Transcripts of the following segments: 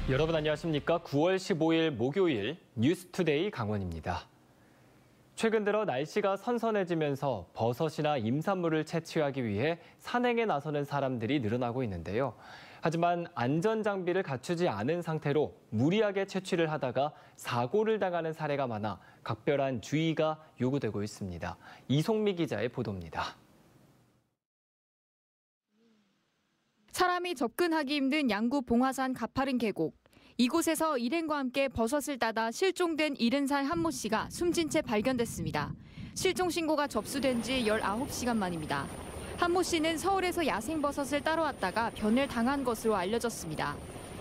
여러분 안녕하십니까? 9월 15일 목요일 뉴스투데이 강원입니다. 최근 들어 날씨가 선선해지면서 버섯이나 임산물을 채취하기 위해 산행에 나서는 사람들이 늘어나고 있는데요. 하지만 안전장비를 갖추지 않은 상태로 무리하게 채취를 하다가 사고를 당하는 사례가 많아 각별한 주의가 요구되고 있습니다. 이송미 기자의 보도입니다. 사람이 접근하기 힘든 양구 봉화산 가파른 계곡. 이곳에서 일행과 함께 버섯을 따다 실종된 70살 한 모 씨가 숨진 채 발견됐습니다. 실종 신고가 접수된 지 19시간 만입니다. 한 모 씨는 서울에서 야생버섯을 따러 왔다가 변을 당한 것으로 알려졌습니다.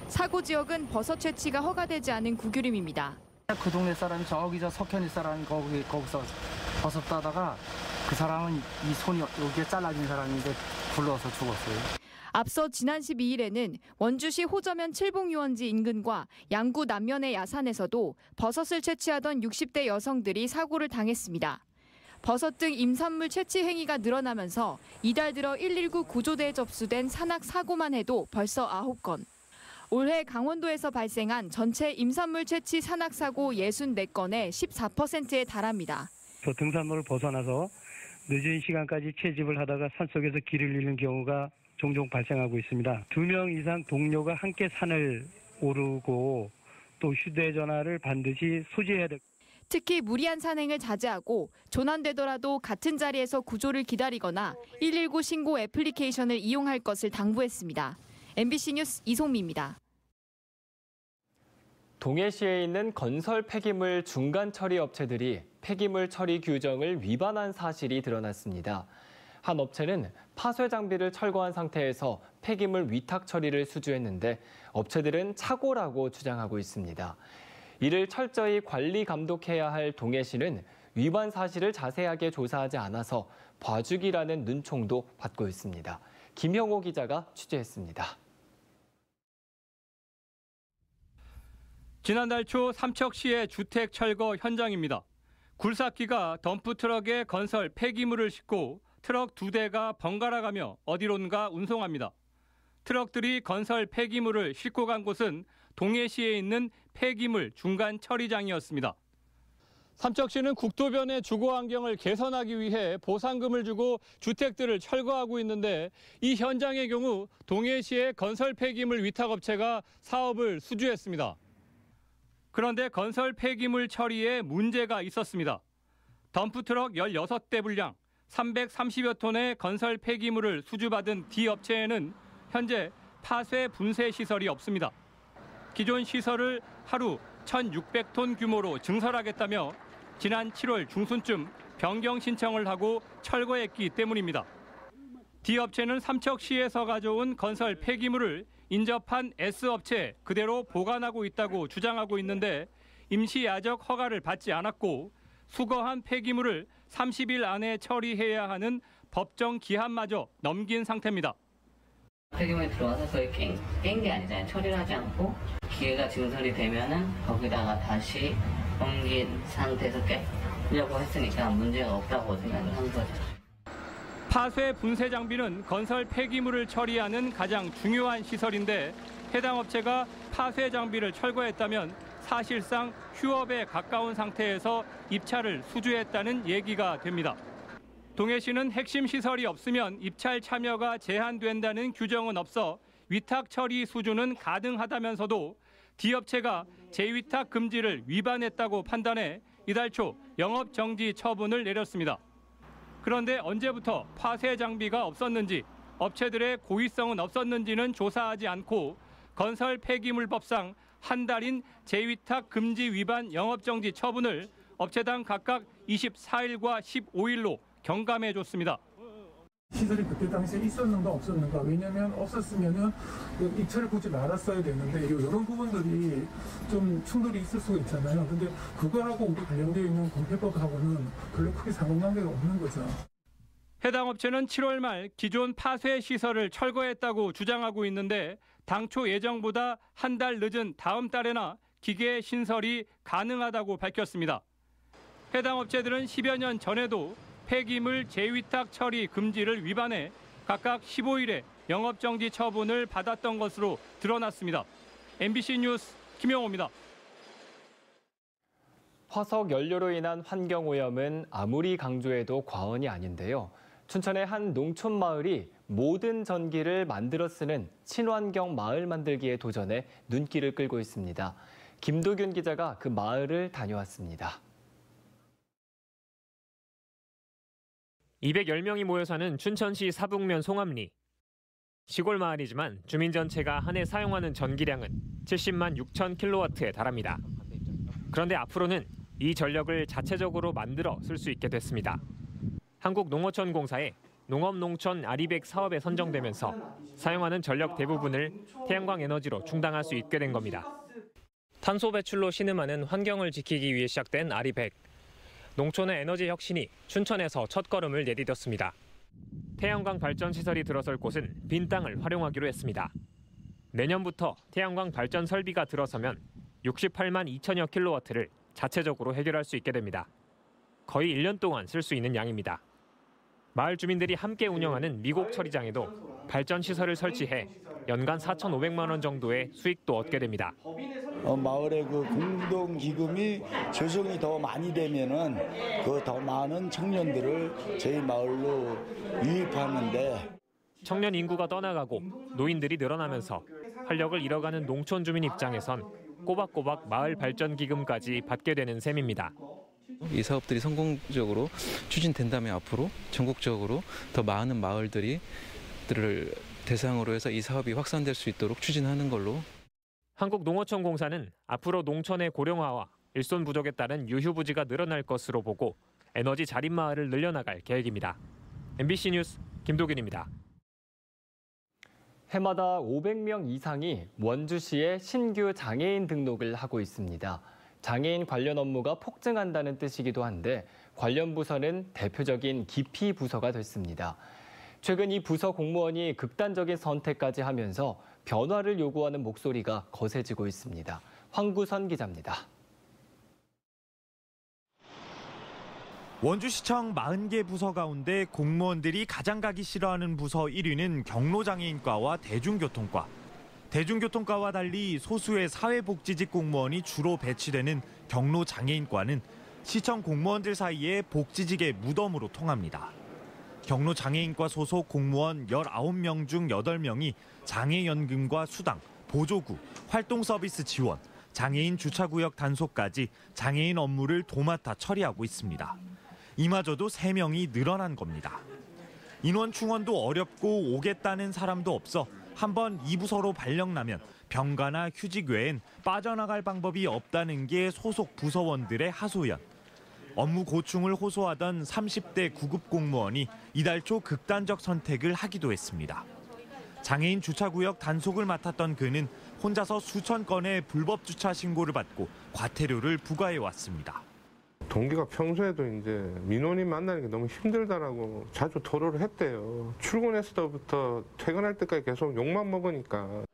사고 지역은 버섯 채취가 허가되지 않은 구규림입니다. 그 동네 사람이 저기 석현이 사람이 거기서 버섯 따다가 그 사람은 이 손이 여기에 잘라진 사람인데 굴러서 죽었어요. 앞서 지난 12일에는 원주시 호저면 칠봉유원지 인근과 양구 남면의 야산에서도 버섯을 채취하던 60대 여성들이 사고를 당했습니다. 버섯 등 임산물 채취 행위가 늘어나면서 이달 들어 119 구조대에 접수된 산악 사고만 해도 벌써 9건. 올해 강원도에서 발생한 전체 임산물 채취 산악 사고 64건의 14%에 달합니다. 등산로를 벗어나서 늦은 시간까지 채집을 하다가 산속에서 길을 잃는 경우가 종종 발생하고 있습니다. 2명 이상 동료가 함께 산을 오르고 또 휴대전화를 반드시 소지해야 됩니다. 특히 무리한 산행을 자제하고 조난되더라도 같은 자리에서 구조를 기다리거나 119 신고 애플리케이션을 이용할 것을 당부했습니다. MBC 뉴스 이송미입니다. 동해시에 있는 건설 폐기물 중간 처리 업체들이 폐기물 처리 규정을 위반한 사실이 드러났습니다. 한 업체는 파쇄 장비를 철거한 상태에서 폐기물 위탁 처리를 수주했는데 업체들은 착오라고 주장하고 있습니다. 이를 철저히 관리 감독해야 할 동해시는 위반 사실을 자세하게 조사하지 않아서 봐주기라는 눈총도 받고 있습니다. 김형호 기자가 취재했습니다. 지난달 초 삼척시의 주택 철거 현장입니다. 굴삭기가 덤프트럭에 건설 폐기물을 싣고 트럭 2대가 번갈아가며 어디론가 운송합니다. 트럭들이 건설 폐기물을 싣고 간 곳은 동해시에 있는 폐기물 중간 처리장이었습니다. 삼척시는 국토변의 주거 환경을 개선하기 위해 보상금을 주고 주택들을 철거하고 있는데 이 현장의 경우 동해시의 건설 폐기물 위탁업체가 사업을 수주했습니다. 그런데 건설 폐기물 처리에 문제가 있었습니다. 덤프트럭 16대 분량 330여 톤의 건설 폐기물을 수주받은 D업체에는 현재 파쇄 분쇄 시설이 없습니다. 기존 시설을 하루 1,600톤 규모로 증설하겠다며 지난 7월 중순쯤 변경 신청을 하고 철거했기 때문입니다. D업체는 삼척시에서 가져온 건설 폐기물을 인접한 S업체에 그대로 보관하고 있다고 주장하고 있는데 임시 야적 허가를 받지 않았고 수거한 폐기물을 30일 안에 처리해야 하는 법정 기한마저 넘긴 상태입니다. 폐기물이 들어와서 거의 깬 게 아니잖아요. 처리를 하지 않고 기회가 증설이 되면은 거기다가 다시 옮긴 상태에서 깨려고 했으니까 문제가 없다고 생각을 한 거죠. 파쇄 분쇄 장비는 건설 폐기물을 처리하는 가장 중요한 시설인데 해당 업체가 파쇄 장비를 철거했다면 사실상 휴업에 가까운 상태에서 입찰을 수주했다는 얘기가 됩니다. 동해시는 핵심 시설이 없으면 입찰 참여가 제한된다는 규정은 없어 위탁 처리 수주는 가능하다면서도 D업체가 재위탁 금지를 위반했다고 판단해 이달 초 영업 정지 처분을 내렸습니다. 그런데 언제부터 파쇄 장비가 없었는지, 업체들의 고의성은 없었는지는 조사하지 않고 건설 폐기물법상 한 달인 재위탁 금지 위반 영업정지 처분을 업체당 각각 24일과 15일로 경감해줬습니다. 시설이 그때 당시에 있었는가 없었는가, 왜냐하면 없었으면 입찰을 굳이 말았어야 되는데 이런 부분들이 좀 충돌이 있을 수가 있잖아요. 근데 그거하고 우리 관련되어 있는 공표법하고는 별로 크게 상관관계가 없는 거죠. 해당 업체는 7월 말 기존 파쇄 시설을 철거했다고 주장하고 있는데 당초 예정보다 한 달 늦은 다음 달에나 기계 신설이 가능하다고 밝혔습니다. 해당 업체들은 10여 년 전에도 폐기물 재위탁 처리 금지를 위반해 각각 15일에 영업정지 처분을 받았던 것으로 드러났습니다. MBC 뉴스 김영호입니다. 화석 연료로 인한 환경오염은 아무리 강조해도 과언이 아닌데요. 춘천의 한 농촌 마을이 모든 전기를 만들어 쓰는 친환경 마을 만들기에 도전해 눈길을 끌고 있습니다. 김도균 기자가 그 마을을 다녀왔습니다. 210명이 모여 사는 춘천시 사북면 송암리. 시골 마을이지만 주민 전체가 한 해 사용하는 전기량은 70만 6천 킬로와트에 달합니다. 그런데 앞으로는 이 전력을 자체적으로 만들어 쓸 수 있게 됐습니다. 한국농어촌공사의 농업농촌 아리백 사업에 선정되면서 사용하는 전력 대부분을 태양광 에너지로 충당할 수 있게 된 겁니다. 탄소 배출로 신음하는 환경을 지키기 위해 시작된 아리백. 농촌의 에너지 혁신이 춘천에서 첫걸음을 내디뎠습니다. 태양광 발전 시설이 들어설 곳은 빈 땅을 활용하기로 했습니다. 내년부터 태양광 발전 설비가 들어서면 68만 2천여 킬로와트를 자체적으로 해결할 수 있게 됩니다. 거의 1년 동안 쓸 수 있는 양입니다. 마을 주민들이 함께 운영하는 미곡 처리장에도 발전 시설을 설치해 연간 4,500만 원 정도의 수익도 얻게 됩니다. 마을의 그 공동 기금이 조성이 더 많이 되면은 그 더 많은 청년들을 저희 마을로 유입하는데 청년 인구가 떠나가고 노인들이 늘어나면서 활력을 잃어가는 농촌 주민 입장에선 꼬박꼬박 마을 발전 기금까지 받게 되는 셈입니다. 이 사업들이 성공적으로 추진된다면 앞으로 전국적으로 더 많은 마을들을 대상으로 해서 이 사업이 확산될 수 있도록 추진하는 걸로. 한국농어촌공사는 앞으로 농촌의 고령화와 일손 부족에 따른 유휴부지가 늘어날 것으로 보고 에너지 자립 마을을 늘려나갈 계획입니다. MBC 뉴스 김도균입니다. 해마다 500명 이상이 원주시에 신규 장애인 등록을 하고 있습니다. 장애인 관련 업무가 폭증한다는 뜻이기도 한데 관련 부서는 대표적인 기피 부서가 됐습니다. 최근 이 부서 공무원이 극단적인 선택까지 하면서 변화를 요구하는 목소리가 거세지고 있습니다. 황구선 기자입니다. 원주시청 40개 부서 가운데 공무원들이 가장 가기 싫어하는 부서 1위는 경로장애인과와 대중교통과. 대중교통과와 달리 소수의 사회복지직 공무원이 주로 배치되는 경로장애인과는 시청 공무원들 사이에 복지직의 무덤으로 통합니다. 경로장애인과 소속 공무원 19명 중 8명이 장애연금과 수당, 보조구, 활동서비스 지원, 장애인 주차구역 단속까지 장애인 업무를 도맡아 처리하고 있습니다. 이마저도 3명이 늘어난 겁니다. 인원 충원도 어렵고 오겠다는 사람도 없어 한번 이 부서로 발령나면 병가나 휴직 외엔 빠져나갈 방법이 없다는 게 소속 부서원들의 하소연. 업무 고충을 호소하던 30대 구급 공무원이 이달 초 극단적 선택을 하기도 했습니다. 장애인 주차구역 단속을 맡았던 그는 혼자서 수천 건의 불법 주차 신고를 받고 과태료를 부과해 왔습니다. 동기가 평소에도 이제 민원인 만나는 게 너무 힘들다라고 자주 토로를 했대요. 출근했을 때부터 퇴근할 때까지 계속 욕만 먹으니까.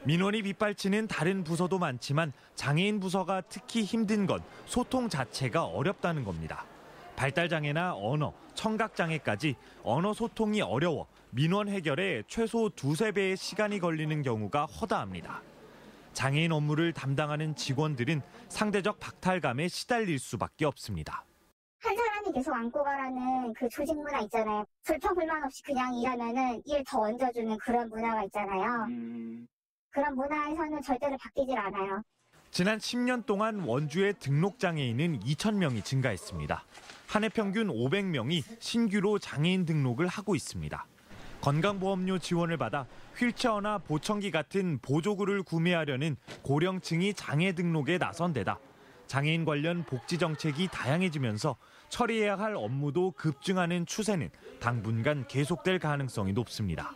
민원이 빗발치는 다른 부서도 많지만 장애인 부서가 특히 힘든 건 소통 자체가 어렵다는 겁니다. 발달장애나 언어, 청각장애까지 언어 소통이 어려워 민원 해결에 최소 2~3배의 시간이 걸리는 경우가 허다합니다. 장애인 업무를 담당하는 직원들은 상대적 박탈감에 시달릴 수밖에 없습니다. 한 사람이 계속 안고 가라는 그 조직 문화 있잖아요. 불평불만 없이 그냥 일하면은 일 더 얹어주는 그런 문화가 있잖아요. 그런 문화에서는 절대로 바뀌질 않아요. 지난 10년 동안 원주의 등록장애인은 2,000명이 증가했습니다. 한 해 평균 500명이 신규로 장애인 등록을 하고 있습니다. 건강보험료 지원을 받아 휠체어나 보청기 같은 보조구를 구매하려는 고령층이 장애 등록에 나선 데다 장애인 관련 복지 정책이 다양해지면서 처리해야 할 업무도 급증하는 추세는 당분간 계속될 가능성이 높습니다.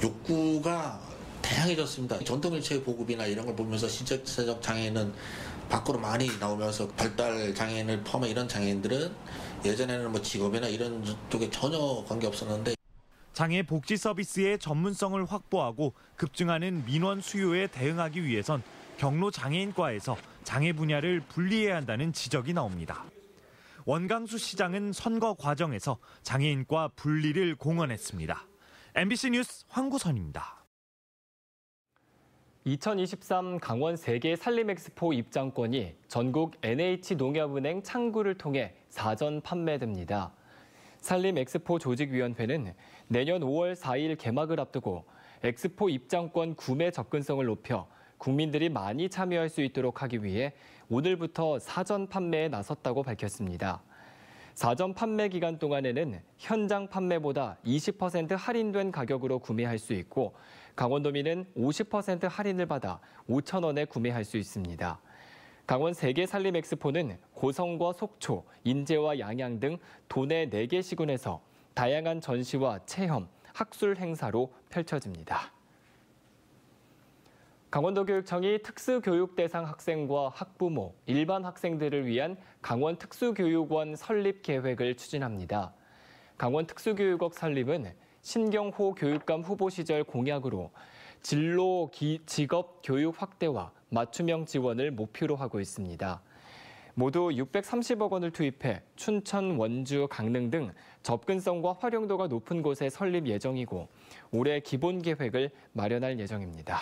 욕구가 다양해졌습니다. 전통일체의 보급이나 이런 걸 보면서 신체적 장애인은 밖으로 많이 나오면서 발달 장애인을 포함한 이런 장애인들은 예전에는 뭐 직업이나 이런 쪽에 전혀 관계없었는데 장애 복지 서비스의 전문성을 확보하고 급증하는 민원 수요에 대응하기 위해선 경로장애인과에서 장애 분야를 분리해야 한다는 지적이 나옵니다. 원강수 시장은 선거 과정에서 장애인과 분리를 공언했습니다. MBC 뉴스 황구선입니다. 2023 강원 세계 산림엑스포 입장권이 전국 NH농협은행 창구를 통해 사전 판매됩니다. 산림엑스포 조직위원회는 내년 5월 4일 개막을 앞두고 엑스포 입장권 구매 접근성을 높여 국민들이 많이 참여할 수 있도록 하기 위해 오늘부터 사전 판매에 나섰다고 밝혔습니다. 사전 판매 기간 동안에는 현장 판매보다 20% 할인된 가격으로 구매할 수 있고 강원도민은 50% 할인을 받아 5,000원에 구매할 수 있습니다. 강원 세계 산림엑스포는 고성과 속초, 인제와 양양 등 도내 4개 시군에서 다양한 전시와 체험, 학술 행사로 펼쳐집니다. 강원도교육청이 특수교육 대상 학생과 학부모, 일반 학생들을 위한 강원 특수교육원 설립 계획을 추진합니다. 강원 특수교육원 설립은 신경호 교육감 후보 시절 공약으로 진로 직업 교육 확대와 맞춤형 지원을 목표로 하고 있습니다. 모두 630억 원을 투입해 춘천, 원주, 강릉 등 접근성과 활용도가 높은 곳에 설립 예정이고 올해 기본 계획을 마련할 예정입니다.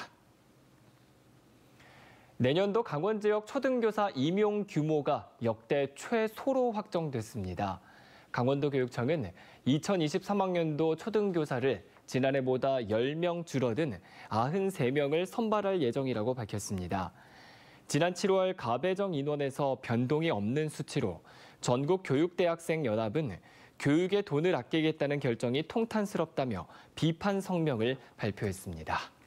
내년도 강원 지역 초등교사 임용 규모가 역대 최소로 확정됐습니다. 강원도교육청은 2023학년도 초등교사를 지난해보다 10명 줄어든 93명을 선발할 예정이라고 밝혔습니다. 지난 7월 가배정 인원에서 변동이 없는 수치로 전국교육대학생연합은 교육에 돈을 아끼겠다는 결정이 통탄스럽다며 비판 성명을 발표했습니다.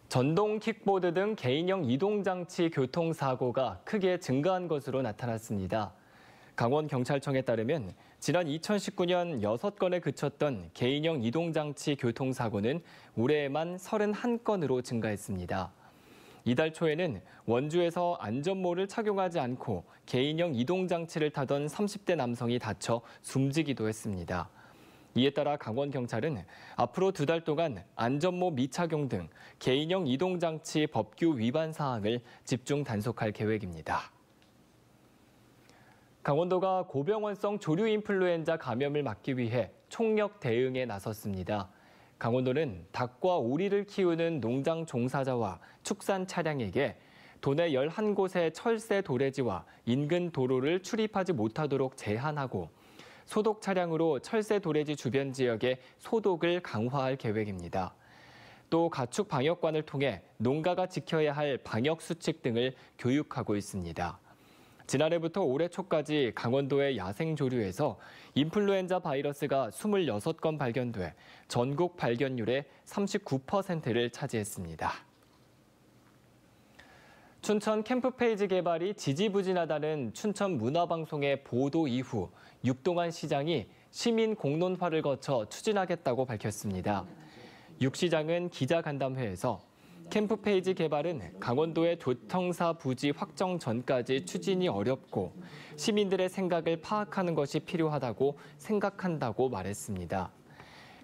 전동 킥보드 등 개인형 이동장치 교통사고가 크게 증가한 것으로 나타났습니다. 강원경찰청에 따르면 지난 2019년 6건에 그쳤던 개인형 이동장치 교통사고는 올해에만 31건으로 증가했습니다. 이달 초에는 원주에서 안전모를 착용하지 않고 개인형 이동장치를 타던 30대 남성이 다쳐 숨지기도 했습니다. 이에 따라 강원경찰은 앞으로 2달 동안 안전모 미착용 등 개인형 이동장치 법규 위반 사항을 집중 단속할 계획입니다. 강원도가 고병원성 조류 인플루엔자 감염을 막기 위해 총력 대응에 나섰습니다. 강원도는 닭과 오리를 키우는 농장 종사자와 축산 차량에게 도내 11곳의 철새 도래지와 인근 도로를 출입하지 못하도록 제한하고 소독 차량으로 철새 도래지 주변 지역에 소독을 강화할 계획입니다. 또 가축 방역관을 통해 농가가 지켜야 할 방역 수칙 등을 교육하고 있습니다. 지난해부터 올해 초까지 강원도의 야생조류에서 인플루엔자 바이러스가 26건 발견돼 전국 발견율의 39%를 차지했습니다. 춘천 캠프페이지 개발이 지지부진하다는 춘천 문화방송의 보도 이후 육동안 시장이 시민 공론화를 거쳐 추진하겠다고 밝혔습니다. 육 시장은 기자간담회에서 캠프페이지 개발은 강원도의 교통사 부지 확정 전까지 추진이 어렵고 시민들의 생각을 파악하는 것이 필요하다고 생각한다고 말했습니다.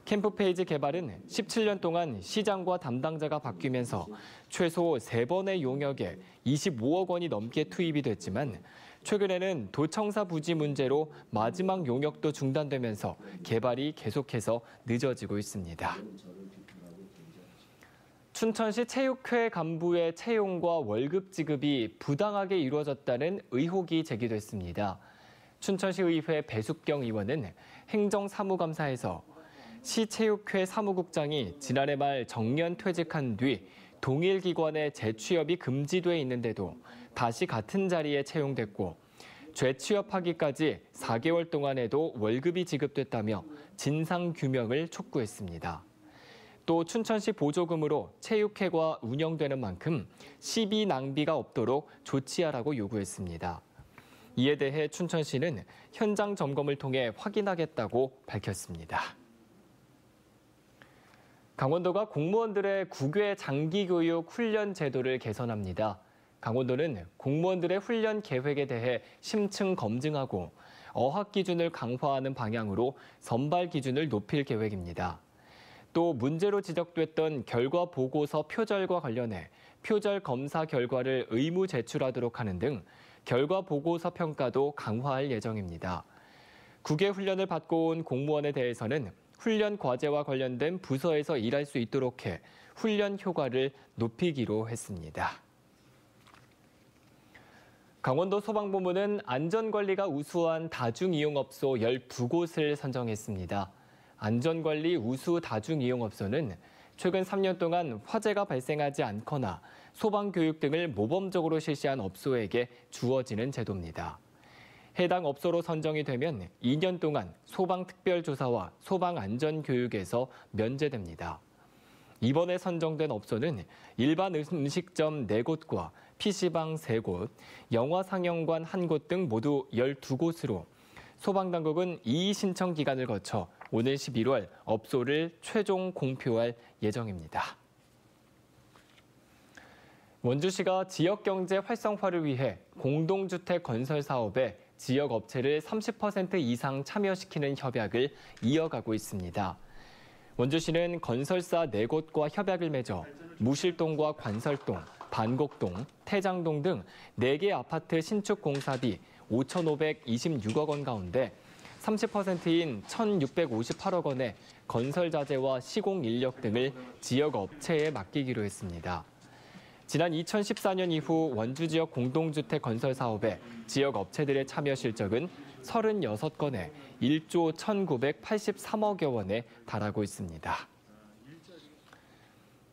캠프페이지 개발은 17년 동안 시장과 담당자가 바뀌면서 최소 3번의 용역에 25억 원이 넘게 투입이 됐지만 최근에는 도청사 부지 문제로 마지막 용역도 중단되면서 개발이 계속해서 늦어지고 있습니다. 춘천시 체육회 간부의 채용과 월급 지급이 부당하게 이루어졌다는 의혹이 제기됐습니다. 춘천시의회 배숙경 의원은 행정사무감사에서 시체육회 사무국장이 지난해 말 정년 퇴직한 뒤 동일 기관에 재취업이 금지돼 있는데도 다시 같은 자리에 채용됐고 재취업하기까지 4개월 동안에도 월급이 지급됐다며 진상규명을 촉구했습니다. 또 춘천시 보조금으로 체육회가 운영되는 만큼 시비 낭비가 없도록 조치하라고 요구했습니다. 이에 대해 춘천시는 현장 점검을 통해 확인하겠다고 밝혔습니다. 강원도가 공무원들의 국외 장기교육 훈련 제도를 개선합니다. 강원도는 공무원들의 훈련 계획에 대해 심층 검증하고 어학 기준을 강화하는 방향으로 선발 기준을 높일 계획입니다. 또 문제로 지적됐던 결과 보고서 표절과 관련해 표절 검사 결과를 의무 제출하도록 하는 등 결과 보고서 평가도 강화할 예정입니다. 국외 훈련을 받고 온 공무원에 대해서는 훈련 과제와 관련된 부서에서 일할 수 있도록 해 훈련 효과를 높이기로 했습니다. 강원도 소방본부는 안전관리가 우수한 다중이용업소 12곳을 선정했습니다. 안전관리 우수 다중이용업소는 최근 3년 동안 화재가 발생하지 않거나 소방교육 등을 모범적으로 실시한 업소에게 주어지는 제도입니다. 해당 업소로 선정이 되면 2년 동안 소방특별조사와 소방안전교육에서 면제됩니다. 이번에 선정된 업소는 일반 음식점 4곳과 PC방 3곳, 영화상영관 1곳 등 모두 12곳으로 소방당국은 이의 신청 기간을 거쳐 오늘 11월 업소를 최종 공표할 예정입니다. 원주시가 지역경제 활성화를 위해 공동주택 건설 사업에 지역 업체를 30% 이상 참여시키는 협약을 이어가고 있습니다. 원주시는 건설사 4곳과 협약을 맺어 무실동과 관설동, 반곡동, 태장동 등 4개 아파트 신축 공사비 5,526억 원 가운데 30%인 1,658억 원의 건설 자재와 시공 인력 등을 지역 업체에 맡기기로 했습니다. 지난 2014년 이후 원주 지역 공동주택 건설 사업에 지역 업체들의 참여 실적은 36건에 1조 1,983억여 원에 달하고 있습니다.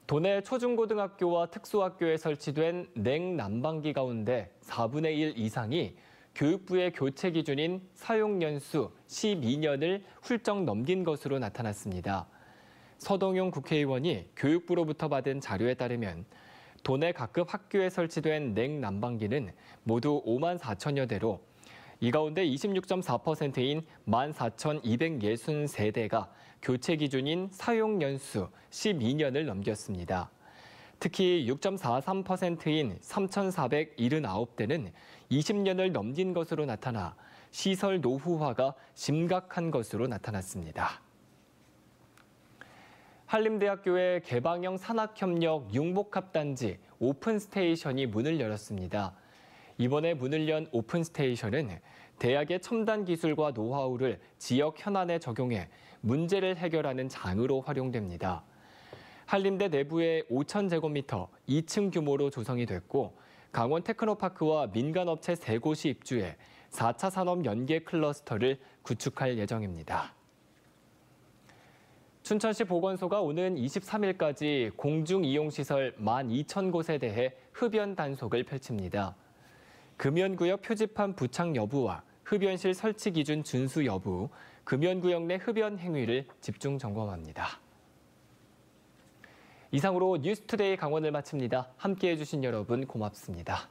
도내 초중고등학교와 특수학교에 설치된 냉난방기 가운데 4분의 1 이상이 교육부의 교체 기준인 사용연수 12년을 훌쩍 넘긴 것으로 나타났습니다. 서동용 국회의원이 교육부로부터 받은 자료에 따르면 도내 각급 학교에 설치된 냉난방기는 모두 5만 4천여 대로 이 가운데 26.4%인 14,263대가 교체 기준인 사용연수 12년을 넘겼습니다. 특히 6.43%인 3,479대는 20년을 넘긴 것으로 나타나 시설 노후화가 심각한 것으로 나타났습니다. 한림대학교의 개방형 산학협력 융복합단지 오픈스테이션이 문을 열었습니다. 이번에 문을 연 오픈스테이션은 대학의 첨단 기술과 노하우를 지역 현안에 적용해 문제를 해결하는 장으로 활용됩니다. 한림대 내부에 5,000제곱미터 2층 규모로 조성이 됐고 강원 테크노파크와 민간업체 3곳이 입주해 4차 산업 연계 클러스터를 구축할 예정입니다. 춘천시 보건소가 오는 23일까지 공중이용시설 12,000곳에 대해 흡연 단속을 펼칩니다. 금연구역 표지판 부착 여부와 흡연실 설치 기준 준수 여부, 금연구역 내 흡연 행위를 집중 점검합니다. 이상으로 뉴스투데이 강원을 마칩니다. 함께해 주신 여러분 고맙습니다.